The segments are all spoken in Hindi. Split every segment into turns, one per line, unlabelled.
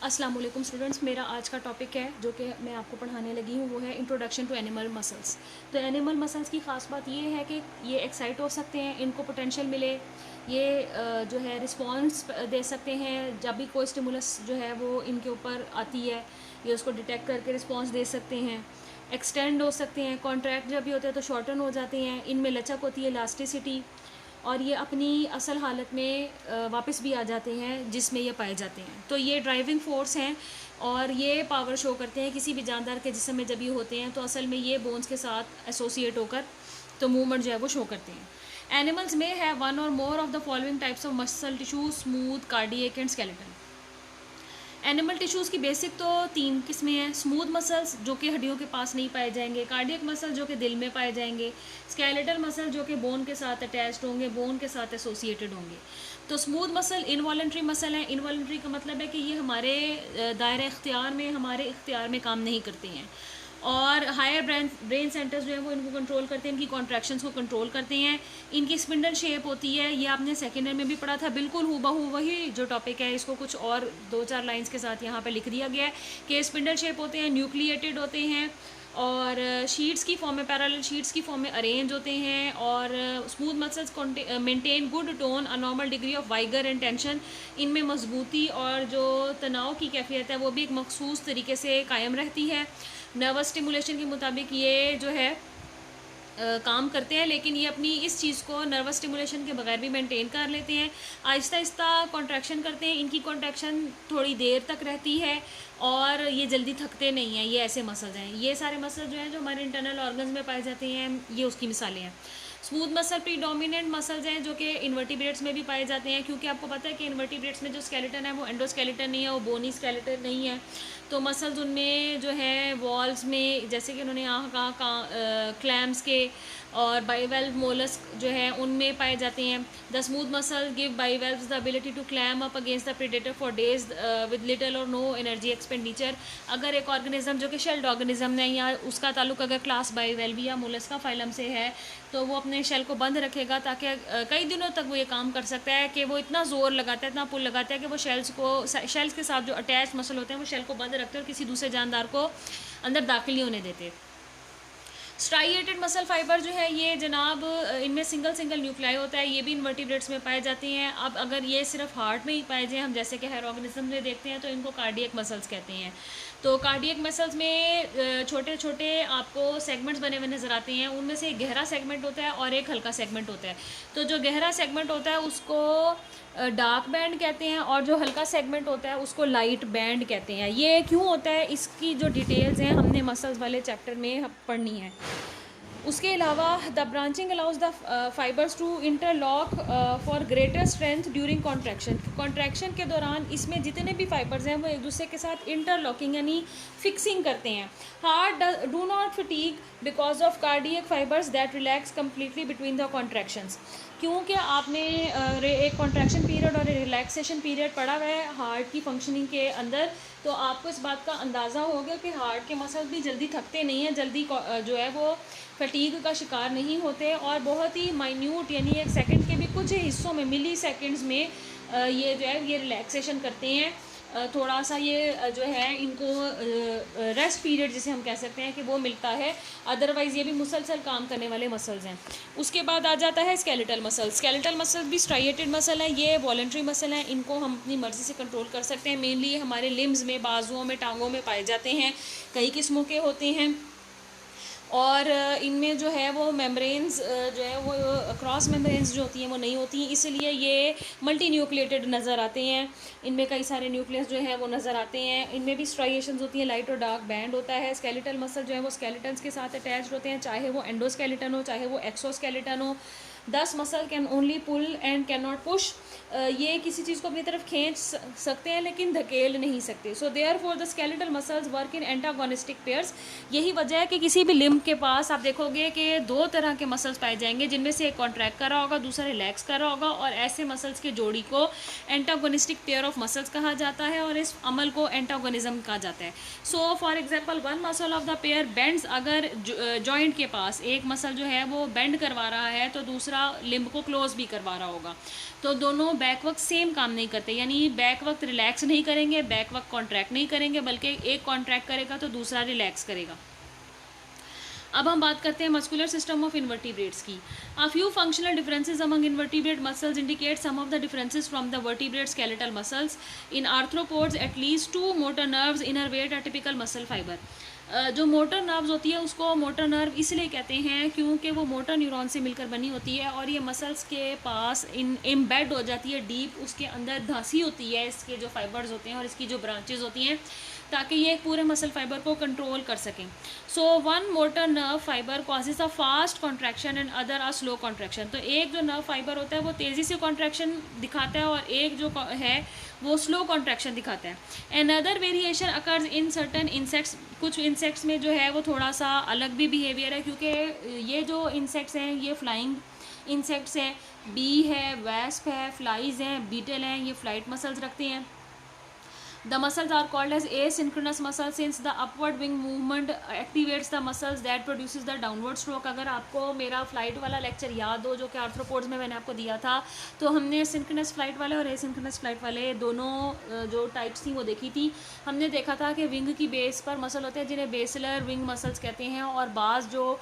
अस्सलाम वालेकुम स्टूडेंट्स, मेरा आज का टॉपिक है जो कि मैं आपको पढ़ाने लगी हूँ वो है इंट्रोडक्शन टू एनिमल मसल्स। तो एनिमल मसल्स की ख़ास बात ये है कि ये एक्साइट हो सकते हैं, इनको पोटेंशियल मिले, ये जो है रिस्पॉन्स दे सकते हैं जब भी कोई स्टिमुलस जो है वो इनके ऊपर आती है, ये उसको डिटेक्ट करके रिस्पॉन्स दे सकते हैं। एक्सटेंड हो सकते हैं, कॉन्ट्रैक्ट जब भी होते हैं तो शॉर्टन हो जाते हैं, इनमें लचक होती है, इलास्टिसिटी, और ये अपनी असल हालत में वापस भी आ जाते हैं जिसमें ये पाए जाते हैं। तो ये ड्राइविंग फोर्स हैं और ये पावर शो करते हैं किसी भी जानदार के जिस्म में जब ये होते हैं, तो असल में ये बोन्स के साथ एसोसिएट होकर तो मूवमेंट जो है वो शो करते हैं। एनिमल्स में है वन और more of the following types of muscle tissue: smooth, cardiac and skeleton. Animal tissues की बेसिक तो 3 किस्में हैं। स्मूथ मसल्स जो कि हड्डियों के पास नहीं पाए जाएंगे, कार्डियक मसल जो कि दिल में पाए जाएंगे, स्केलेटल मसल जो कि बोन के साथ अटैच्ड होंगे, बोन के साथ एसोसिएटेड होंगे। तो स्मूथ मसल इनवॉलंटरी मसल है। इनवॉलंटरी का मतलब है कि ये हमारे दायरे इख्तियार में, हमारे इख्तियार में काम नहीं करते हैं, और हायर ब्रेन सेंटर्स जो है वो इनको कंट्रोल करते हैं, इनकी कॉन्ट्रैक्शंस को कंट्रोल करते हैं। इनकी स्पिंडल शेप होती है, ये आपने सेकेंड ईयर में भी पढ़ा था, बिल्कुल हूबहू वही जो टॉपिक है, इसको कुछ और 2-4 लाइंस के साथ यहाँ पे लिख दिया गया है कि स्पिंडल शेप होते हैं, न्यूक्लिएटेड होते हैं, और शीट्स की फॉर्म में, पैरेलल शीट्स की फॉर्म में अरेंज होते हैं। और smooth muscles maintain good tone, a normal degree of vigour and tension. इनमें मजबूती और जो तनाव की कैफियत है वो भी एक मखसूस तरीके से कायम रहती है। नर्वस स्टिमुलेशन के मुताबिक ये जो है काम करते हैं, लेकिन ये अपनी इस चीज़ को नर्वस स्टिमुलेशन के बगैर भी मेंटेन कर लेते हैं। आहिस्ता आहिस्ता कॉन्ट्रैक्शन करते हैं, इनकी कॉन्ट्रैक्शन थोड़ी देर तक रहती है और ये जल्दी थकते नहीं हैं। ये ऐसे मसल्स हैं, ये सारे मसल्स जो हैं जो हमारे इंटरनल ऑर्गन्स में पाए जाते हैं, ये उसकी मिसालें हैं। स्मूथ मसल प्रीडोमिनेंट मसल्स हैं जो कि इन्वर्टिब्रेट्स में भी पाए जाते हैं, क्योंकि आपको पता है कि इन्वर्टिब्रेट्स में जो स्केलेटन है वो एंडोस्केलेटन नहीं है, वो बोनी स्केलेटन नहीं है। तो मसल्स उनमें जो है वॉल्स में, जैसे कि उन्होंने यहाँ कहा क्लैम्स के और बाइवेल्व मोलस्क जो है उनमें पाए जाते हैं। The smooth muscle give bivalves the ability to clam up against the predator for days with little or no energy expenditure. अगर एक ऑर्गेनिज्म जो कि शेल्ड ऑर्गेनिज्म है या उसका ताल्लुक अगर क्लास बाइवेल्व या मोलस्का फाइलम से है, तो वो अपने शेल को बंद रखेगा ताकि कई दिनों तक वो ये काम कर सकता है कि वो इतना ज़ोर लगाता है, इतना पुल लगाता है कि वो शेल्स के साथ जो अटैच मसल होते हैं वो शेल को बंद रखते हैं और किसी दूसरे जानदार को अंदर दाखिल नहीं होने देते। स्ट्राइएटेड मसल फाइबर जो है ये जनाब, इनमें सिंगल न्यूक्लियाई होता है, ये भी इन्वर्टिब्रेट्स में पाए जाते हैं। अब अगर ये सिर्फ हार्ट में ही पाए जाए, हम जैसे कि हायर ऑर्गेनिज्म में देखते हैं, तो इनको कार्डियक मसल्स कहते हैं। तो कार्डियक मसल्स में छोटे छोटे आपको सेगमेंट्स बने हुए नज़र आते हैं, उनमें से एक गहरा सेगमेंट होता है और एक हल्का सेगमेंट होता है। तो जो गहरा सेगमेंट होता है उसको डार्क बैंड कहते हैं, और जो हल्का सेगमेंट होता है उसको लाइट बैंड कहते हैं। ये क्यों होता है, इसकी जो डिटेल्स हैं हमने मसल्स वाले चैप्टर में पढ़नी है। उसके अलावा the branching allows the fibres to interlock for greater strength during contraction. Contraction के दौरान इसमें जितने भी फाइबर्स हैं वो एक दूसरे के साथ इंटरलॉकिंग यानी फिक्सिंग करते हैं। Heart do not fatigue because of cardiac fibres that relax completely between the contractions. क्योंकि आपने एक कॉन्ट्रैक्शन पीरियड और रिलैक्सेशन पीरियड पढ़ा हुआ है हार्ट की फंक्शनिंग के अंदर, तो आपको इस बात का अंदाज़ा होगा कि हार्ट के मसल्स भी जल्दी थकते नहीं हैं, जल्दी जो है वो फटीग का शिकार नहीं होते, और बहुत ही माइन्यूट यानी एक सेकंड के भी कुछ हिस्सों में, मिली सेकेंड्स में ये जो है ये रिलैक्सेशन करते हैं। थोड़ा सा ये जो है इनको रेस्ट पीरियड जिसे हम कह सकते हैं कि वो मिलता है, अदरवाइज़ ये भी मुसलसल काम करने वाले मसल्स हैं। उसके बाद आ जाता है स्केलेटल मसल। स्केलेटल मसल्स भी स्ट्राइएटेड मसल हैं, ये वॉलंटरी मसल हैं, इनको हम अपनी मर्ज़ी से कंट्रोल कर सकते हैं। मेनली ये हमारे लिम्स में, बाजुओं में, टांगों में पाए जाते हैं, कई किस्मों के होते हैं, और इनमें जो है वो मेम्ब्रेन्स जो है वो क्रॉस मेम्ब्रेन्स जो होती हैं वो नहीं होती हैं, इसलिए ये मल्टी न्यूक्लिएटेड नज़र आते हैं। इनमें कई सारे न्यूक्लियस जो हैं वो नज़र आते हैं। इनमें भी स्ट्राइएशंस होती हैं, लाइट और डार्क बैंड होता है। स्केलेटल मसल जो है वो स्केलेटन्स के साथ अटैच्ड होते हैं, चाहे वो एंडोस्केलेटन हो चाहे वो एक्सोस्केलेटन हो। 10 muscle can only pull and can not push. ये किसी चीज़ को अपनी तरफ खींच सकते हैं लेकिन धकेल नहीं सकते। So therefore the skeletal muscles work in antagonistic pairs. यही वजह है कि किसी भी लिम्ब के पास आप देखोगे कि 2 तरह के मसल्स पाए जाएंगे, जिनमें से एक कॉन्ट्रैक्ट कर रहा होगा, दूसरा रिलैक्स कर रहा होगा, और ऐसे मसल्स की जोड़ी को एंटागोनिस्टिक पेयर ऑफ मसल्स कहा जाता है, और इस अमल को एंटागोनिज्म कहा जाता है। So for example one muscle of the pair bends. अगर जॉइंट के पास एक मसल जो है वो बेंड करवा रहा है तो दूसरा दूसरा लिम्ब को क्लोज भी करवा रहा होगा। तो दोनों बैक वक्त सेम काम नहीं करते, यानी बैक वक्त रिलैक्स नहीं करेंगे, बैक वक्त कॉन्ट्रैक्ट नहीं करेंगे, बल्कि एक कॉन्ट्रैक्ट करेगा तो दूसरा रिलैक्स करेगा। अब हम बात करते हैं मस्कुलर सिस्टम ऑफ इन्वर्टिब्रेट्स की। A few functional differences among invertebrate muscles indicate some of the differences from the vertebrate skeletal muscles. In arthropods at least 2 motor nerves innervate a typical muscle fibre. जो मोटर नर्व्स होती है उसको मोटर नर्व इसलिए कहते हैं क्योंकि वो मोटर न्यूरॉन से मिलकर बनी होती है और ये मसल्स के पास एम्बेड हो जाती है डीप, उसके अंदर धंसी होती है इसके जो फाइबर्स होते हैं और इसकी जो ब्रांचेज होती हैं, ताकि ये पूरे मसल फाइबर को कंट्रोल कर सकें। So one motor nerve fibre causes a fast contraction and other a slow contraction. तो एक जो नर्व फाइबर होता है वो तेज़ी से कॉन्ट्रैक्शन दिखाता है और एक जो है वो स्लो कॉन्ट्रैक्शन दिखाता है। Another variation occurs in certain insects. कुछ इंसेक्ट्स में जो है वो थोड़ा सा अलग भी बिहेवियर है, क्योंकि ये जो इंसेक्ट्स हैं ये फ्लाइंग इंसेक्ट्स हैं, बी है, वेस्प है, फ्लाइज हैं, बीटल हैं, ये फ्लाइट मसल्स रखते हैं। The muscles are called as asynchronous muscles since the upward wing movement activates the muscles that produces the downward stroke। अगर आपको मेरा फ्लाइट वाला लेक्चर याद हो जो कि आर्थ्रोपोड्स में मैंने आपको दिया था, तो हमने सिंक्रोनस फ्लाइट वाले और एसिंक्रोनस फ्लाइट वाले दोनों जो टाइप्स थी वो देखी थी। हमने देखा था कि विंग की बेस पर मसल होते हैं जिन्हें बेसलर विंग मसल्स कहते हैं, और बाज़ जो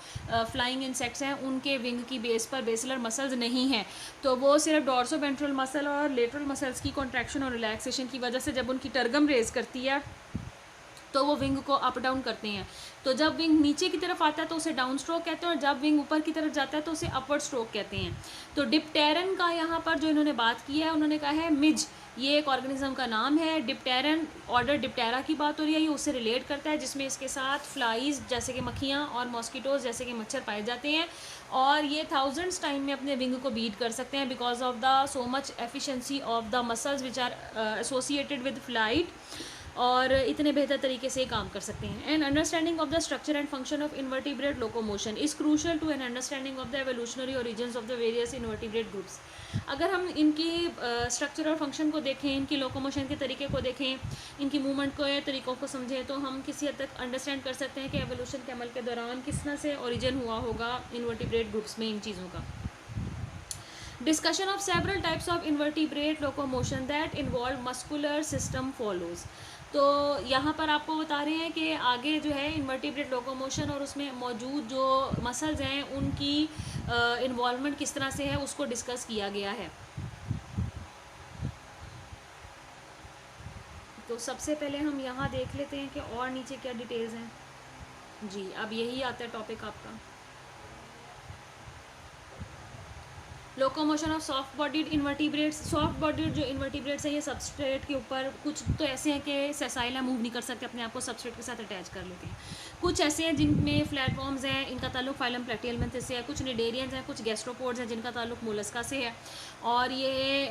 फ्लाइंग इंसेक्ट्स हैं उनके विंग की बेस पर बेसलर मसल्स नहीं हैं, तो वो सिर्फ डॉर्सोवेंट्रल मसल और लेटरल मसल्स की कॉन्ट्रैक्शन और रिलैक्सेशन की वजह से जब उनकी टर्गम रेज करती है तो वो विंग को अप डाउन करते हैं। तो जब विंग नीचे की तरफ आता है तो उसे डाउन स्ट्रोक कहते हैं और जब विंग ऊपर की तरफ जाता है तो उसे अपवर्ड स्ट्रोक कहते हैं। तो डिप्टेरन का यहाँ पर जो इन्होंने बात की है, उन्होंने कहा है मिज, ये एक ऑर्गेनिज्म का नाम है। डिप्टेरन ऑर्डर डिप्टेरा की बात हो रही है, ये उससे रिलेट करता है जिसमें इसके साथ फ्लाइज जैसे कि मक्खियाँ और मॉस्किटोज जैसे कि मच्छर पाए जाते हैं, और ये थाउजेंड्स टाइम में अपने विंग को बीट कर सकते हैं because of the so much efficiency of the muscles which are associated with flight, और इतने बेहतर तरीके से काम कर सकते हैं। And understanding of the structure and function of invertebrate locomotion is crucial to an understanding of the evolutionary origins of the various invertebrate groups. अगर हम इनकी स्ट्रक्चर और फंक्शन को देखें, इनकी लोकोमोशन के तरीके को देखें, इनकी मूवमेंट को या तरीक़ों को समझें, तो हम किसी हद तक अंडरस्टैंड कर सकते हैं कि एवोल्यूशन के अमल के दौरान किस तरह से ओरिजिन हुआ होगा इन्वर्टिब्रेट ग्रुप्स में इन चीज़ों का। Discussion of several types of invertebrate locomotion that involve muscular system follows। तो यहाँ पर आपको बता रहे हैं कि आगे जो है इन्वर्टिब्रेट लोकोमोशन और उसमें मौजूद जो मसल्स हैं उनकी इन्वॉल्वमेंट किस तरह से है उसको डिस्कस किया गया है। तो सबसे पहले हम यहाँ देख लेते हैं कि और नीचे क्या डिटेल्स हैं। जी, अब यही आता है टॉपिक आपका, locomotion of soft bodied invertebrates. Soft bodied जो इन्वर्टिब्रेट्स हैं ये सबस्ट्रेट के ऊपर, कुछ तो ऐसे हैं कि सेसाइल मूव नहीं कर सकते, अपने आप को सबस्ट्रेट के साथ अटैच कर लेते हैं। कुछ ऐसे हैं जिनमें प्लेटफॉर्म्स हैं, इनका ताल्लुक फाइलम प्लेटियलमेंथस से है। कुछ निडेरियंस हैं, कुछ गैस्ट्रोपोड्स हैं जिनका ताल्लुक मोलस्का से है, और ये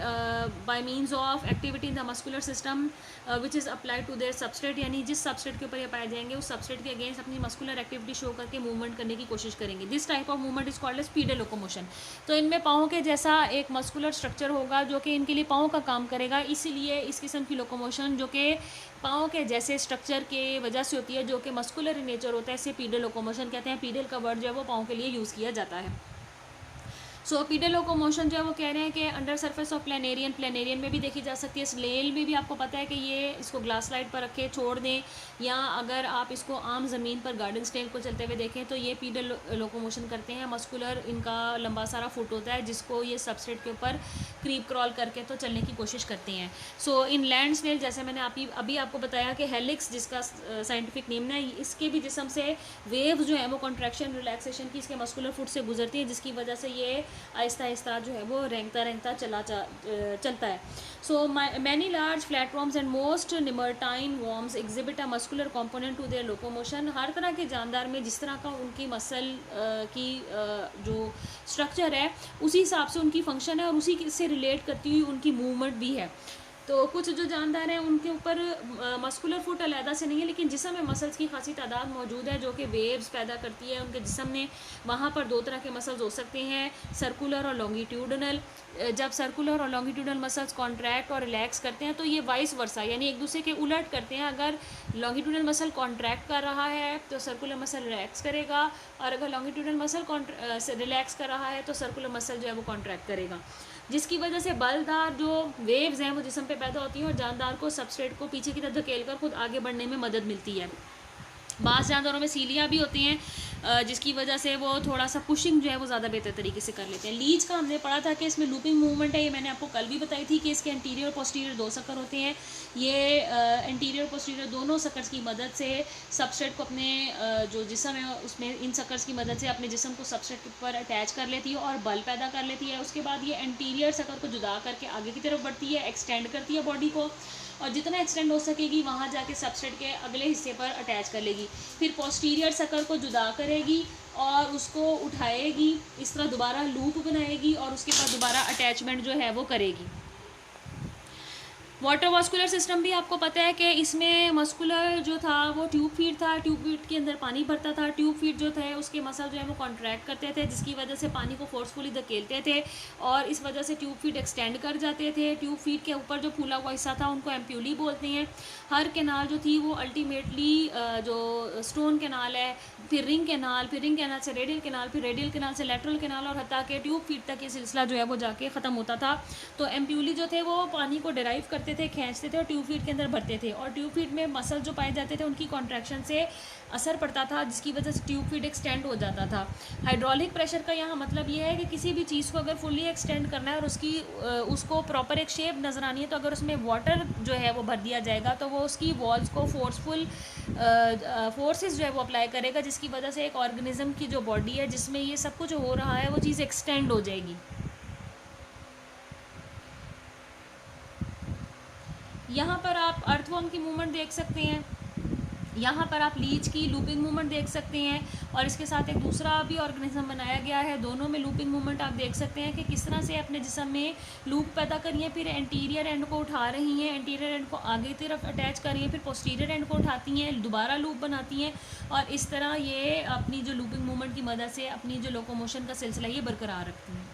by means of activity in the muscular system which is applied to their substrate, यानी जिस सबस्ट्रेट के ऊपर ये पाए जाएंगे उस सबस्ट्रेट के अगेंस्ट अपनी मस्कुलर एक्टिविटी शो करके मूवमेंट करने की कोशिश करेंगे। This type of movement is called as pedal locomotion. तो इनमें पाँव के जैसा एक मस्कुलर स्ट्रक्चर होगा जो कि इनके लिए पाँव का काम करेगा, इसीलिए इस किस्म की लोकोमोशन जो कि पाँव के जैसे स्ट्रक्चर के वजह से होती है, जो कि मस्कुलर इन नेचर होता है, इसे पीडल लोकोमोशन कहते हैं। पीडल का वर्ड जो है वो पाँव के लिए यूज़ किया जाता है। सो पीडल लोकोमोशन जो है वो कह रहे हैं कि अंडर सरफेस ऑफ प्लेनेरियन में भी देखी जा सकती है। स्नेल में भी आपको पता है कि ये इसको ग्लास स्लाइड पर रखे छोड़ दें, या अगर आप इसको आम ज़मीन पर गार्डन स्नेल को चलते हुए देखें तो ये पीडल लोकोमोशन करते हैं। मस्कुलर इनका लंबा सारा फुट होता है जिसको ये सबस्ट्रेट के ऊपर क्रीप क्रॉल करके तो चलने की कोशिश करते हैं। सो इन लैंड स्नेल जैसे मैंने अभी आपको बताया कि हेलिक्स जिसका साइंटिफिक नेम है, इसके भी जिस्म से वेव्स जो है वो कॉन्ट्रैक्शन रिलैक्सेशन की इसके मस्कुलर फुट से गुजरती है, जिसकी वजह से ये आहिस्ता आहिस्ता जो है वो रेंगता चलता है। So many large flatworms and most nemertine worms exhibit a muscular component to their locomotion. हर तरह के जानदार में जिस तरह का उनकी मसल की जो स्ट्रक्चर है उसी हिसाब से उनकी फंक्शन है और उसी से रिलेट करती हुई उनकी मूवमेंट भी है। तो कुछ जो जानदार हैं उनके ऊपर मस्कुलर फुट अलहदा से नहीं है, लेकिन जिस्म में मसल्स की खासी तादाद मौजूद है जो कि वेव्स पैदा करती है उनके जिस्म में। वहाँ पर दो तरह के मसल्स हो सकते हैं, सर्कुलर और लॉन्गिट्यूडनल। जब सर्कुलर और लॉन्गिट्यूडनल मसल्स कॉन्ट्रैक्ट और रिलैक्स करते हैं तो ये वाइस वर्सा, यानी एक दूसरे के उलट करते हैं। अगर लॉन्गिट्यूडनल मसल कॉन्ट्रैक्ट कर रहा है तो सर्कुलर मसल रिलैक्स करेगा, और अगर लॉन्गिट्यूडनल मसल रिलैक्स कर रहा है तो सर्कुलर मसल जो है वो कॉन्ट्रैक्ट करेगा, जिसकी वजह से बलदार जो वेव्स हैं वो जिस्म पे पैदा होती हैं और जानदार को सबस्ट्रेट को पीछे की तरफ धकेल कर खुद आगे बढ़ने में मदद मिलती है। बाज़ जानदारों में सीलियाँ भी होती हैं, जिसकी वजह से वो थोड़ा सा पुशिंग जो है वो ज़्यादा बेहतर तरीके से कर लेते हैं। लीच का हमने पढ़ा था कि इसमें लूपिंग मूवमेंट है, ये मैंने आपको कल भी बताई थी कि इसके एंटीरियर और पोस्टीरियर दो शक्कर होते हैं। ये एंटीरियर पोस्टीरियर दोनों शक्कर्स की मदद से सबस्ट्रेट को अपने जो जिस्म है उसमें इन शक्कर्स की मदद से अपने जिस्म को सबस्ट्रेट के ऊपर अटैच कर लेती है और बल पैदा कर लेती है। उसके बाद ये एंटीरियर शक्कर को जुदा करके आगे की तरफ बढ़ती है, एक्सटेंड करती है बॉडी को, और जितना एक्सटेंड हो सकेगी वहाँ जाके सबस्ट्रेट के अगले हिस्से पर अटैच कर लेगी। फिर पोस्टीरियर शक्कर को जुदा करेगी और उसको उठाएगी, इस तरह दोबारा लूप बनाएगी और उसके बाद दोबारा अटैचमेंट जो है वो करेगी। वाटर वास्कुलर सिस्टम भी आपको पता है कि इसमें मस्कुलर जो था वो ट्यूब फीड था, ट्यूब फीड के अंदर पानी भरता था। ट्यूब फीड जो थे उसके मसल जो है वो कॉन्ट्रैक्ट करते थे, जिसकी वजह से पानी को फोर्सफुली धकेलते थे और इस वजह से ट्यूब फीड एक्सटेंड कर जाते थे। ट्यूब फीड के ऊपर जो फूला हुआ हिस्सा था उनको एम्प्यूली बोलते हैं। हर कैनाल जो थी वो अल्टीमेटली जो स्टोन कैनाल है, फिर रिंग कैनाल, फिर रिंग कैनाल से रेडियल कैनाल, फिर रेडियल कैनाल से लेटरल कैनाल, और हत्ता के ट्यूब फीड तक ये सिलसिला जो है वो जाके ख़त्म होता था। तो एम्प्यूली जो थे वो पानी को डिराइव करते थे, खींचते थे और ट्यूब फीड के अंदर भरते थे, और ट्यूब फीड में मसल जो पाए जाते थे उनकी कॉन्ट्रैक्शन से असर पड़ता था, जिसकी वजह से ट्यूब फीड एक्सटेंड हो जाता था। हाइड्रोलिक प्रेशर का यहाँ मतलब ये है कि किसी भी चीज़ को अगर फुल्ली एक्सटेंड करना है और उसको प्रॉपर एक शेप नज़र आनी है, तो अगर उसमें वाटर जो है वो भर दिया जाएगा तो वो उसकी वॉल्स को फोर्सफुल फोर्सेस जो है वो अप्लाई करेगा, जिसकी वजह से एक ऑर्गेनिज्म की जो बॉडी है जिसमें ये सब कुछ हो रहा है वो चीज़ एक्सटेंड हो जाएगी। यहाँ पर आप अर्थवर्म की मूवमेंट देख सकते हैं, यहाँ पर आप लीच की लूपिंग मूवमेंट देख सकते हैं, और इसके साथ एक दूसरा भी ऑर्गेनिज्म बनाया गया है। दोनों में लूपिंग मूवमेंट आप देख सकते हैं कि किस तरह से अपने जिस्म में लूप पैदा करी है, फिर एंटीरियर एंड को उठा रही हैं, एंटीरियर एंड को आगे की तरफ अटैच कर रही हैं, फिर पोस्टीरियर एंड को उठाती हैं, दोबारा लूप बनाती हैं, और इस तरह ये अपनी जो लूपिंग मूवमेंट की मदद से अपनी जो लोकोमोशन का सिलसिला ये बरकरार रखती हैं।